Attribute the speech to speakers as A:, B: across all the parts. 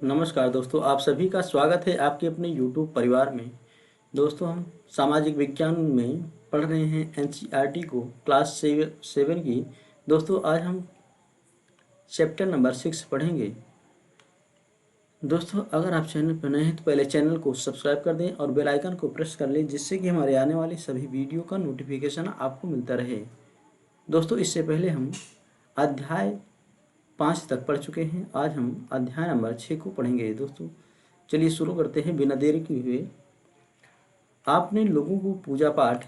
A: नमस्कार दोस्तों, आप सभी का स्वागत है आपके अपने YouTube परिवार में। दोस्तों, हम सामाजिक विज्ञान में पढ़ रहे हैं एनसीईआरटी को क्लास सेवन की। दोस्तों, आज हम चैप्टर नंबर 6 पढ़ेंगे। दोस्तों, अगर आप चैनल पर नए हैं तो पहले चैनल को सब्सक्राइब कर दें और बेल आइकन को प्रेस कर लें, जिससे कि हमारे आने वाली सभी वीडियो का नोटिफिकेशन आपको मिलता रहे। दोस्तों, इससे पहले हम अध्याय 5 तक पढ़ चुके हैं। आज हम अध्याय नंबर 6 को पढ़ेंगे। दोस्तों, चलिए शुरू करते हैं बिना देरी किए हुए। आपने लोगों को पूजा पाठ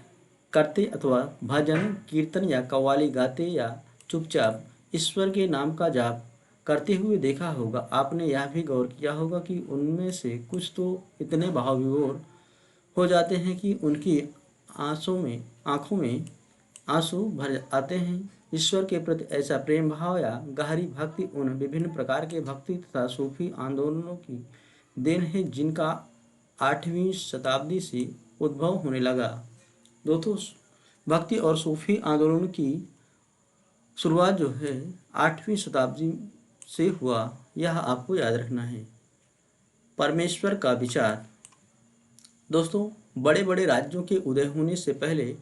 A: करते अथवा भजन कीर्तन या कव्वाली गाते या चुपचाप ईश्वर के नाम का जाप करते हुए देखा होगा। आपने यह भी गौर किया होगा कि उनमें से कुछ तो इतने भावविभोर हो जाते हैं कि उनकी आंखों में आंसू भर आते हैं। ईश्वर के प्रति ऐसा प्रेम भाव या गहरी भक्ति उन विभिन्न प्रकार के भक्ति तथा सूफी आंदोलनों की देन है, जिनका 8वीं शताब्दी से उद्भव होने लगा। दोस्तों, भक्ति और सूफी आंदोलन की शुरुआत जो है 8वीं शताब्दी से हुआ, यह आपको याद रखना है। परमेश्वर का विचार। दोस्तों, बड़े बड़े राज्यों के उदय होने से पहले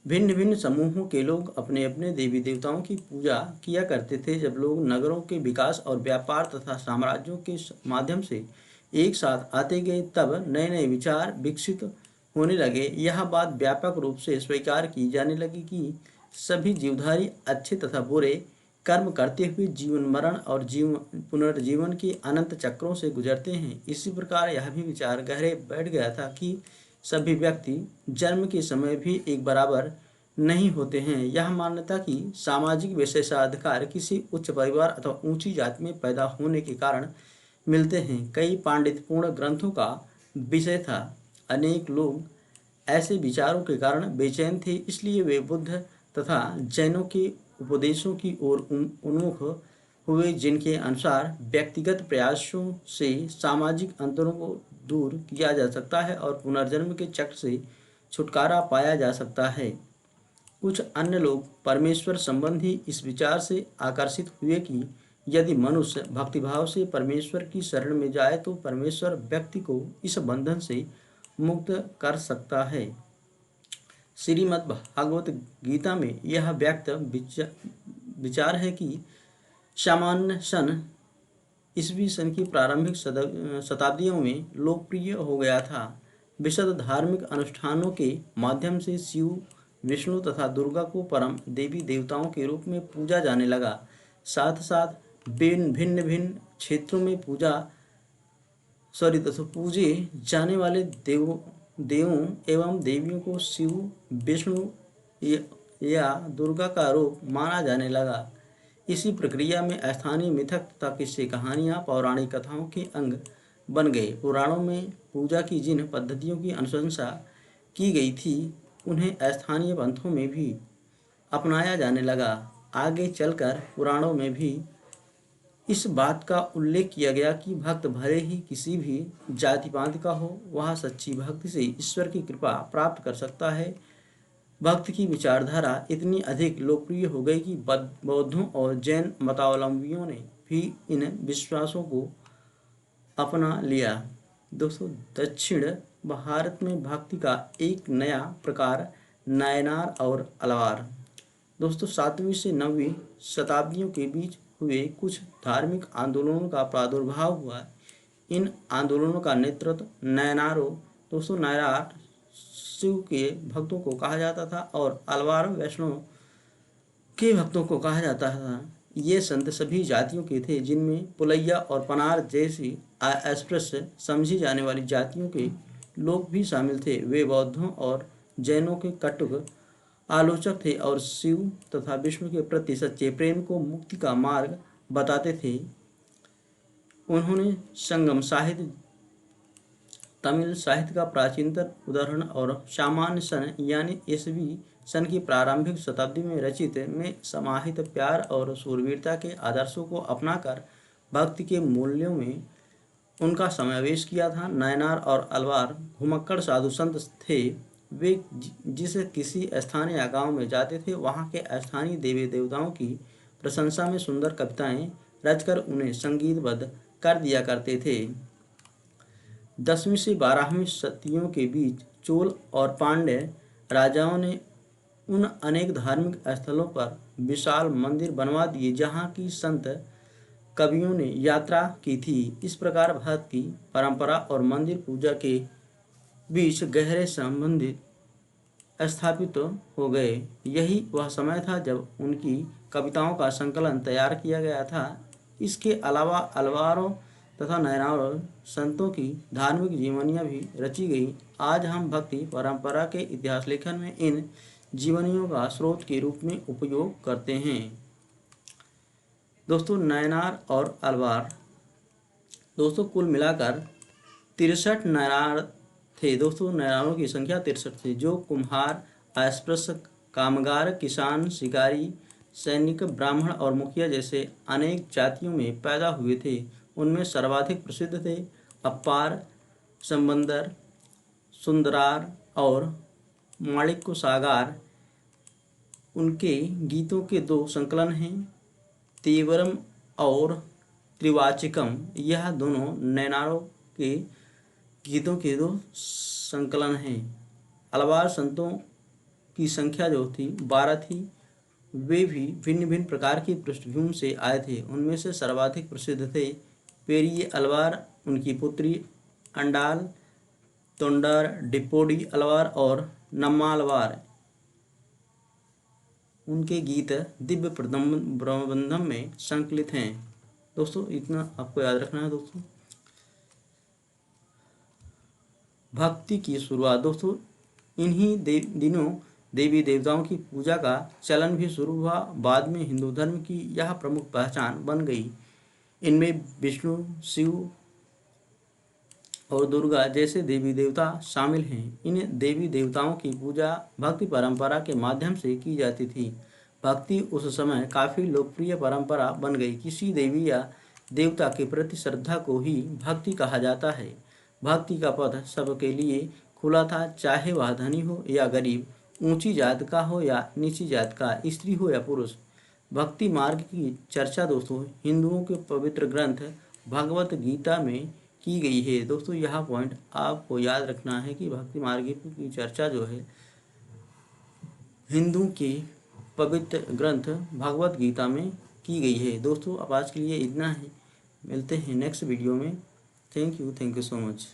A: भिन्न भिन्न समूहों के लोग अपने अपने देवी देवताओं की पूजा किया करते थे। जब लोग नगरों के विकास और व्यापार तथा साम्राज्यों के माध्यम से एक साथ आते गए, तब नए नए विचार विकसित होने लगे। यह बात व्यापक रूप से स्वीकार की जाने लगी कि सभी जीवधारी अच्छे तथा बुरे कर्म करते हुए जीवन मरण और पुनर्जीवन के अनंत चक्रों से गुजरते हैं। इसी प्रकार यह भी विचार गहरे बैठ गया था कि सभी व्यक्ति जन्म के समय भी एक बराबर नहीं होते हैं। यह मान्यता कि सामाजिक विशेषाधिकार किसी उच्च परिवार अथवा ऊंची जाति में पैदा होने के कारण मिलते हैं, कई पांडित्यपूर्ण ग्रंथों का विषय था। अनेक लोग ऐसे विचारों के कारण बेचैन थे, इसलिए वे बुद्ध तथा जैनों के उपदेशों की ओर उन्मुख हुए, जिनके अनुसार व्यक्तिगत प्रयासों से सामाजिक अंतरों को दूर किया जा सकता है और पुनर्जन्म के चक्र से छुटकारा पाया जा सकता है। कुछ अन्य लोग परमेश्वर संबंधी इस विचार से आकर्षित हुए कि यदि मनुष्य भक्तिभाव से परमेश्वर की शरण में जाए तो परमेश्वर व्यक्ति को इस बंधन से मुक्त कर सकता है। श्रीमद् भागवत गीता में यह विचार है कि सामान्य सन ईस्वी सन की प्रारंभिक शताब्दियों में लोकप्रिय हो गया था। विशद धार्मिक अनुष्ठानों के माध्यम से शिव, विष्णु तथा दुर्गा को परम देवी देवताओं के रूप में पूजा जाने लगा। साथ साथ भिन्न भिन्न क्षेत्रों में पूजे जाने वाले देवों एवं देवियों को शिव, विष्णु या दुर्गा का रूप माना जाने लगा। इसी प्रक्रिया में स्थानीय मिथक तथा किस्से कहानियाँ पौराणिक कथाओं के अंग बन गए। पुराणों में पूजा की जिन पद्धतियों की अनुशंसा की गई थी, उन्हें स्थानीय पंथों में भी अपनाया जाने लगा। आगे चलकर पुराणों में भी इस बात का उल्लेख किया गया कि भक्त भले ही किसी भी जाति पाति का हो, वह सच्ची भक्ति से ईश्वर की कृपा प्राप्त कर सकता है। भक्त की विचारधारा इतनी अधिक लोकप्रिय हो गई कि बौद्धों और जैन मतावलंबियों ने भी इन विश्वासों को अपना लिया। दोस्तों, दक्षिण भारत में भक्ति का एक नया प्रकार नायनार और अलवार। दोस्तों, 7वीं से 9वीं शताब्दियों के बीच हुए कुछ धार्मिक आंदोलनों का प्रादुर्भाव हुआ। इन आंदोलनों का नेतृत्व नायनार शिव के भक्तों को कहा जाता था और अलवार वैष्णव के भक्तों को कहा जाता था। ये संत सभी जातियों के थे, जिनमें पुलैया और पनार जैसी अस्पृश्य समझी जाने वाली जातियों के लोग भी शामिल थे। वे बौद्धों और जैनों के कटुक आलोचक थे और शिव तथा विष्णु के प्रति सच्चे प्रेम को मुक्ति का मार्ग बताते थे। उन्होंने संगम साहित्य, तमिल साहित्य का प्राचीनतम उदाहरण और सामान्य सन यानी ईस्वी सन की प्रारंभिक शताब्दी में रचित में समाहित प्यार और शूरवीरता के आदर्शों को अपनाकर भक्ति के मूल्यों में उनका समावेश किया था। नायनार और अलवार घुमक्कड़ साधु संत थे। वे जिस किसी स्थान या गांव में जाते थे, वहां के स्थानीय देवी देवताओं की प्रशंसा में सुंदर कविताएं रचकर उन्हें संगीतबद्ध कर दिया करते थे। 10वीं से 12वीं सदियों के बीच चोल और पांड्य राजाओं ने उन अनेक धार्मिक स्थलों पर विशाल मंदिर बनवा दिए जहाँ की संत कवियों ने यात्रा की थी। इस प्रकार भारत की परंपरा और मंदिर पूजा के बीच गहरे संबंध स्थापित हो गए। यही वह समय था जब उनकी कविताओं का संकलन तैयार किया गया था। इसके अलावा अलवारों तथा नैनारों संतों की धार्मिक जीवनियाँ भी रची गई। आज हम भक्ति परंपरा के इतिहास लेखन में इन जीवनियों का स्रोत के रूप में उपयोग करते हैं। दोस्तों, नैनार और अलवार, दोस्तों कुल मिलाकर 63 नैनार थे। दोस्तों, नैनारों की संख्या 63 थी, जो कुम्हार, अस्पृश्य, कामगार, किसान, शिकारी, सैनिक, ब्राह्मण और मुखिया जैसे अनेक जातियों में पैदा हुए थे। उनमें सर्वाधिक प्रसिद्ध थे अप्पार, संबंदर, सुंदरार और माणिक्य सागर। उनके गीतों के 2 संकलन हैं, तीवरम और त्रिवाचिकम। यह दोनों नैनारों के गीतों के 2 संकलन हैं। अलवार संतों की संख्या जो थी 12 थी। वे भी भिन्न भिन्न प्रकार की पृष्ठभूमि से आए थे। उनमें से सर्वाधिक प्रसिद्ध थे पेरिये अलवार, उनकी पुत्री अंडाल, तोंडार, डिपोडी अलवार और नम्मा अलवार। उनके गीत दिव्य प्रबंधम में संकलित हैं। दोस्तों, इतना आपको याद रखना है। दोस्तों, भक्ति की शुरुआत, दोस्तों इन्हीं दिनों देवी देवताओं की पूजा का चलन भी शुरू हुआ। बाद में हिंदू धर्म की यह प्रमुख पहचान बन गई। इनमें विष्णु, शिव और दुर्गा जैसे देवी देवता शामिल हैं। इन देवी देवताओं की पूजा भक्ति परंपरा के माध्यम से की जाती थी। भक्ति उस समय काफ़ी लोकप्रिय परंपरा बन गई। किसी देवी या देवता के प्रति श्रद्धा को ही भक्ति कहा जाता है। भक्ति का पथ सबके लिए खुला था, चाहे वह धनी हो या गरीब, ऊंची जात का हो या नीची जात का, स्त्री हो या पुरुष। भक्ति मार्ग की चर्चा दोस्तों हिंदुओं के पवित्र ग्रंथ भगवत गीता में की गई है। दोस्तों, यह पॉइंट आपको याद रखना है कि भक्ति मार्ग की चर्चा जो है हिंदुओं के पवित्र ग्रंथ भगवत गीता में की गई है। दोस्तों, अब आज के लिए इतना ही। मिलते हैं नेक्स्ट वीडियो में। Thank you so much.